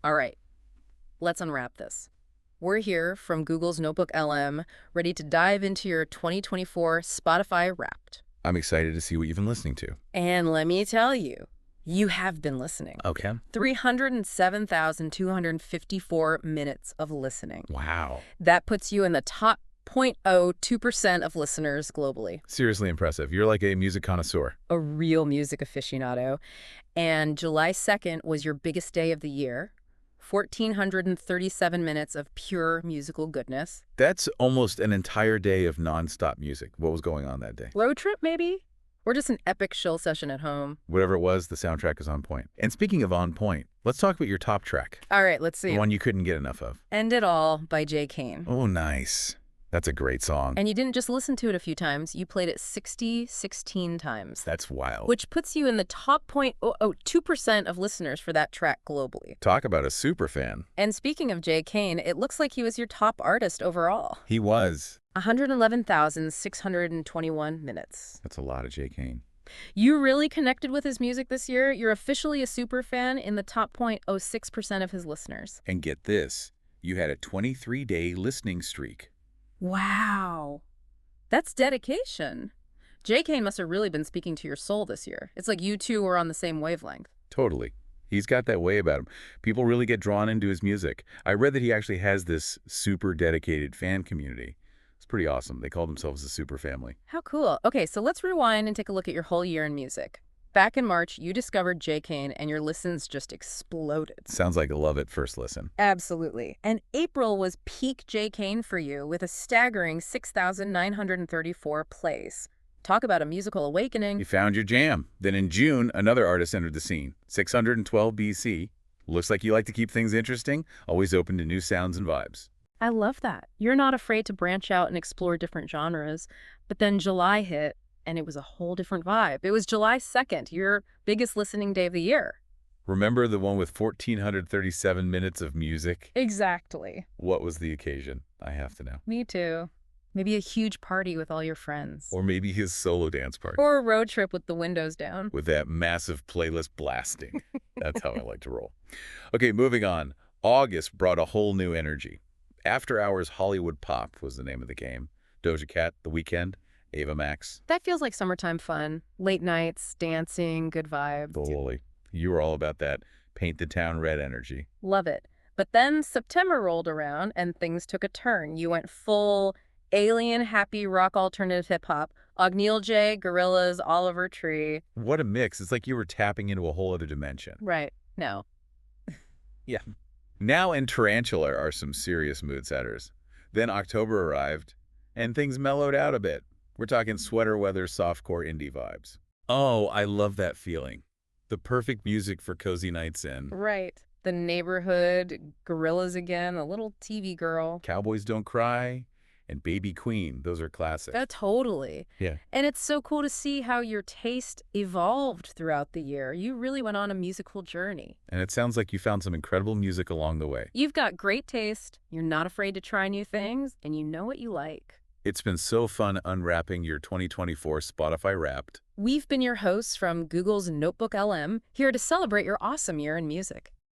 All right, let's unwrap this. We're here from Google's Notebook LM, ready to dive into your 2024 Spotify Wrapped. I'm excited to see what you've been listening to. And let me tell you, you have been listening. Okay. 307,254 minutes of listening. Wow. That puts you in the top 0.02% of listeners globally. Seriously impressive. You're like a music connoisseur. A real music aficionado. And July 2nd was your biggest day of the year. 1,437 minutes of pure musical goodness. That's almost an entire day of nonstop music. What was going on that day? Road trip, maybe? Or just an epic chill session at home? Whatever it was, the soundtrack is on point. And speaking of on point, let's talk about your top track. All right, let's see. The one you couldn't get enough of. End It All by Jay Kane. Oh, nice. That's a great song. And you didn't just listen to it a few times, you played it 16 times. That's wild. Which puts you in the top 0.02% of listeners for that track globally. Talk about a super fan. And speaking of Jay Kane, it looks like he was your top artist overall. He was. 111,621 minutes. That's a lot of J. Kane. You really connected with his music this year. You're officially a super fan in the top 0.06% of his listeners. And get this, you had a 23-day listening streak. Wow. That's dedication. Jay Kane must have really been speaking to your soul this year. It's like you two were on the same wavelength. Totally. He's got that way about him. People really get drawn into his music. I read that he actually has this super dedicated fan community. It's pretty awesome. They call themselves the Super Family. How cool. Okay, so let's rewind and take a look at your whole year in music. Back in March, you discovered Jay Kane and your listens just exploded. Sounds like a love at first listen. Absolutely. And April was peak Jay Kane for you with a staggering 6,934 plays. Talk about a musical awakening. You found your jam. Then in June, another artist entered the scene. 612 BC. Looks like you like to keep things interesting, always open to new sounds and vibes. I love that. You're not afraid to branch out and explore different genres. But then July hit, and it was a whole different vibe. It was July 2nd, your biggest listening day of the year. Remember the one with 1,437 minutes of music? Exactly. What was the occasion? I have to know. Me too. Maybe a huge party with all your friends. Or maybe his solo dance party. Or a road trip with the windows down. With that massive playlist blasting. That's how I like to roll. Okay, moving on. August brought a whole new energy. After Hours Hollywood Pop was the name of the game. Doja Cat, The Weeknd, Ava Max. That feels like summertime fun. Late nights, dancing, good vibes. Totally. You were all about that paint the town red energy. Love it. But then September rolled around and things took a turn. You went full alien happy rock alternative hip hop. Ogneel J, Gorillaz, Oliver Tree. What a mix. It's like you were tapping into a whole other dimension. Right. No. Yeah. Now and Tarantula are some serious mood setters. Then October arrived, and things mellowed out a bit. We're talking sweater weather, softcore indie vibes. Oh, I love that feeling. The perfect music for cozy nights in. Right. The Neighborhood, Gorillaz again, a little TV girl. Cowboys Don't Cry, and Baby Queen. Those are classics. Totally. Yeah. And it's so cool to see how your taste evolved throughout the year. You really went on a musical journey. And it sounds like you found some incredible music along the way. You've got great taste, you're not afraid to try new things, and you know what you like. It's been so fun unwrapping your 2024 Spotify Wrapped. We've been your hosts from Google's Notebook LM, here to celebrate your awesome year in music.